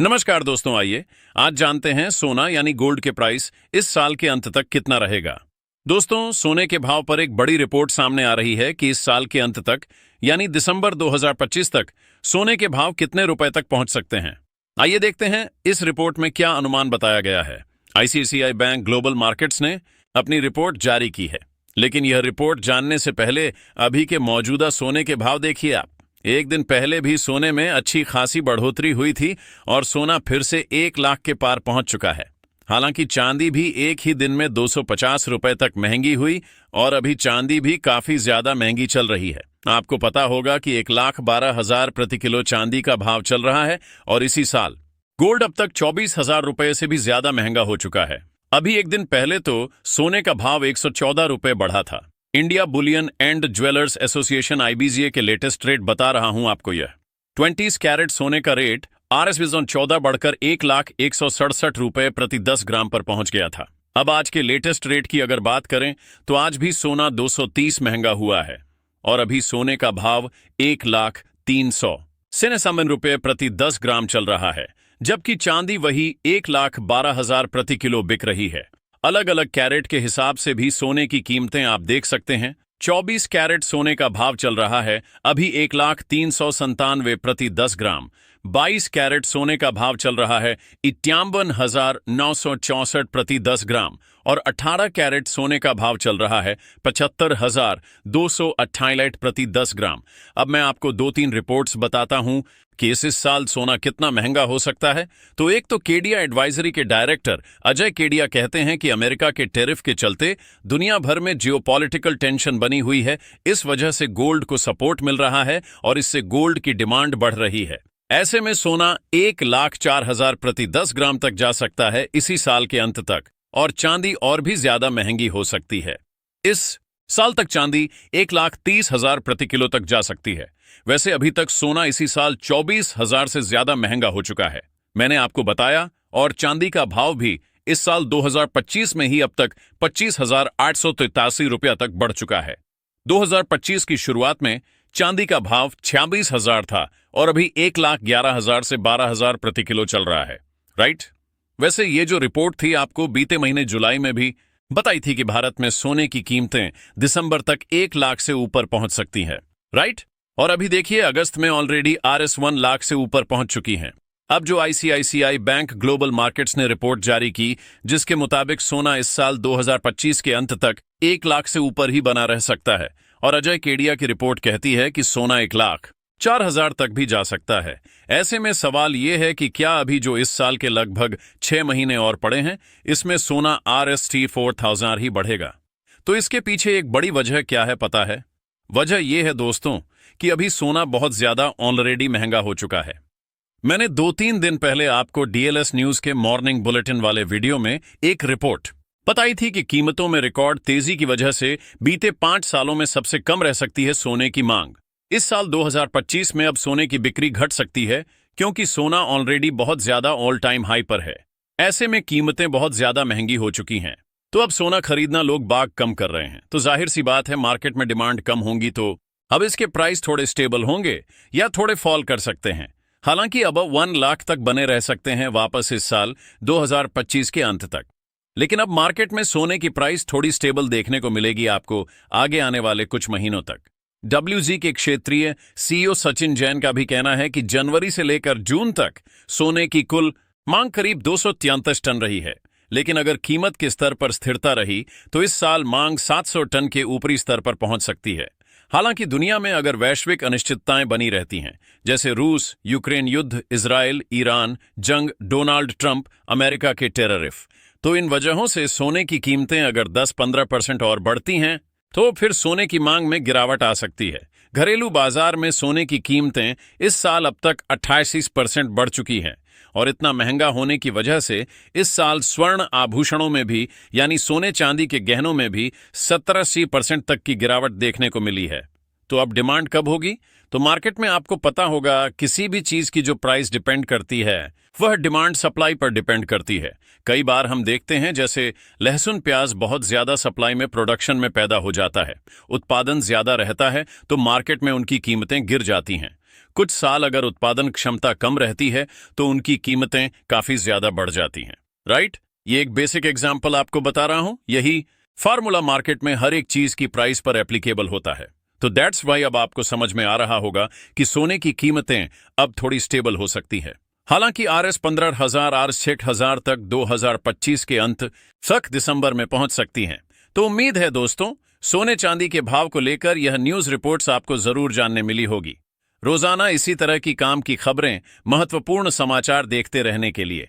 नमस्कार दोस्तों, आइए आज जानते हैं सोना यानी गोल्ड के प्राइस इस साल के अंत तक कितना रहेगा। दोस्तों, सोने के भाव पर एक बड़ी रिपोर्ट सामने आ रही है कि इस साल के अंत तक यानी दिसंबर 2025 तक सोने के भाव कितने रुपए तक पहुंच सकते हैं। आइए देखते हैं इस रिपोर्ट में क्या अनुमान बताया गया है। आईसीआईसीआई बैंक ग्लोबल मार्केट्स ने अपनी रिपोर्ट जारी की है, लेकिन यह रिपोर्ट जानने से पहले अभी के मौजूदा सोने के भाव देखिए आप। एक दिन पहले भी सोने में अच्छी खासी बढ़ोतरी हुई थी और सोना फिर से 1 लाख के पार पहुंच चुका है। हालांकि चांदी भी एक ही दिन में 250 रुपए तक महंगी हुई और अभी चांदी भी काफी ज्यादा महंगी चल रही है। आपको पता होगा कि 1,12,000 प्रति किलो चांदी का भाव चल रहा है और इसी साल गोल्ड अब तक 24,000 रुपए से भी ज्यादा महंगा हो चुका है। अभी एक दिन पहले तो सोने का भाव 114 रुपए बढ़ा था। India bullion and jewellers association IBJA के लेटेस्ट रेट बता रहा हूं आपको। यह 20 कैरेट सोने का रेट RS 14 बढ़कर 1,01,67 रुपए प्रति 10 ग्राम पर पहुंच गया था। अब आज के लेटेस्ट रेट की अगर बात करें तो आज भी सोना 230 महंगा हुआ है और अभी सोने का भाव 1,03,97 रुपए प्रति 10 ग्राम चल रहा है, जबकि चांदी वही 1,12,000 प्रति किलो बिक रही है। अलग अलग कैरेट के हिसाब से भी सोने की कीमतें आप देख सकते हैं। 24 कैरेट सोने का भाव चल रहा है अभी 1,03,97 प्रति 10 ग्राम। 22 कैरेट सोने का भाव चल रहा है 51,964 प्रति 10 ग्राम और 18 कैरेट सोने का भाव चल रहा है 75,228 प्रति 10 ग्राम। अब मैं आपको 2-3 रिपोर्ट्स बताता हूं कि इस साल सोना कितना महंगा हो सकता है। तो एक तो केडिया एडवाइजरी के डायरेक्टर अजय केडिया कहते हैं कि अमेरिका के टैरिफ के चलते दुनिया भर में जियोपॉलिटिकल टेंशन बनी हुई है, इस वजह से गोल्ड को सपोर्ट मिल रहा है और इससे गोल्ड की डिमांड बढ़ रही है। ऐसे में सोना 1,04,000 प्रति 10 ग्राम तक जा सकता है इसी साल के अंत तक और चांदी और भी ज्यादा महंगी हो सकती है। इस साल तक चांदी 1,30,000 प्रति किलो तक जा सकती है। वैसे अभी तक सोना इसी साल 24,000 से ज्यादा महंगा हो चुका है, मैंने आपको बताया। और चांदी का भाव भी इस साल 2025 में ही अब तक 25,883 रुपया तक बढ़ चुका है। 2025 की शुरुआत में चांदी का भाव 26,000 था और अभी 1,11,000 से 12,000 प्रति किलो चल रहा है, राइट। वैसे ये जो रिपोर्ट थी आपको बीते महीने जुलाई में भी बताई थी कि भारत में सोने की कीमतें दिसंबर तक 1 लाख से ऊपर पहुंच सकती हैं, राइट। और अभी देखिए अगस्त में ऑलरेडी RS 1 लाख से ऊपर पहुंच चुकी हैं। अब जो आईसीआईसीआई बैंक ग्लोबल मार्केट्स ने रिपोर्ट जारी की, जिसके मुताबिक सोना इस साल 2025 के अंत तक 1 लाख से ऊपर ही बना रह सकता है और अजय केडिया की रिपोर्ट कहती है कि सोना 1,04,000 तक भी जा सकता है। ऐसे में सवाल यह है कि क्या अभी जो इस साल के लगभग 6 महीने और पड़े हैं, इसमें सोना RST 4,000 ही बढ़ेगा। तो इसके पीछे एक बड़ी वजह क्या है पता है? वजह यह है दोस्तों कि अभी सोना बहुत ज्यादा ऑलरेडी महंगा हो चुका है। मैंने 2-3 दिन पहले आपको DLS न्यूज के मॉर्निंग बुलेटिन वाले वीडियो में एक रिपोर्ट बताई थी कि कीमतों में रिकॉर्ड तेजी की वजह से बीते 5 सालों में सबसे कम रह सकती है सोने की मांग। इस साल 2025 में अब सोने की बिक्री घट सकती है क्योंकि सोना ऑलरेडी बहुत ज्यादा ऑल टाइम हाई पर है। ऐसे में कीमतें बहुत ज्यादा महंगी हो चुकी हैं, तो अब सोना खरीदना लोग बाग कम कर रहे हैं। तो जाहिर सी बात है मार्केट में डिमांड कम होंगी तो अब इसके प्राइस थोड़े स्टेबल होंगे या थोड़े फॉल कर सकते हैं। हालांकि अब 1 लाख तक बने रह सकते हैं वापस इस साल 2025 के अंत तक। लेकिन अब मार्केट में सोने की प्राइस थोड़ी स्टेबल देखने को मिलेगी आपको आगे आने वाले कुछ महीनों तक। WG के क्षेत्रीय CEO सचिन जैन का भी कहना है कि जनवरी से लेकर जून तक सोने की कुल मांग करीब 233 टन रही है, लेकिन अगर कीमत के स्तर पर स्थिरता रही तो इस साल मांग 700 टन के ऊपरी स्तर पर पहुंच सकती है। हालांकि दुनिया में अगर वैश्विक अनिश्चितताएं बनी रहती हैं, जैसे रूस यूक्रेन युद्ध, इजराइल ईरान जंग, डोनाल्ड ट्रंप, अमेरिका के टेररिफ, तो इन वजहों से सोने की कीमतें अगर 10-15% और बढ़ती हैं तो फिर सोने की मांग में गिरावट आ सकती है। घरेलू बाजार में सोने की कीमतें इस साल अब तक 88% बढ़ चुकी हैं और इतना महंगा होने की वजह से इस साल स्वर्ण आभूषणों में भी यानी सोने चांदी के गहनों में भी 70-80% तक की गिरावट देखने को मिली है। तो अब डिमांड कब होगी? तो मार्केट में आपको पता होगा किसी भी चीज की जो प्राइस डिपेंड करती है वह डिमांड सप्लाई पर डिपेंड करती है। कई बार हम देखते हैं जैसे लहसुन प्याज बहुत ज्यादा सप्लाई में प्रोडक्शन में पैदा हो जाता है, उत्पादन ज्यादा रहता है तो मार्केट में उनकी कीमतें गिर जाती हैं। कुछ साल अगर उत्पादन क्षमता कम रहती है तो उनकी कीमतें काफी ज्यादा बढ़ जाती हैं, राइट? ये एक बेसिक एग्जाम्पल आपको बता रहा हूं। यही फार्मूला मार्केट में हर एक चीज की प्राइस पर एप्लीकेबल होता है। तो दैट्स वाई अब आपको समझ में आ रहा होगा कि सोने की कीमतें अब थोड़ी स्टेबल हो सकती है। हालांकि RS 15,000 RS 6,000 तक 2025 के अंत तक दिसंबर में पहुंच सकती हैं। तो उम्मीद है दोस्तों, सोने चांदी के भाव को लेकर यह न्यूज रिपोर्ट्स आपको जरूर जानने मिली होगी। रोजाना इसी तरह की काम की खबरें, महत्वपूर्ण समाचार देखते रहने के लिए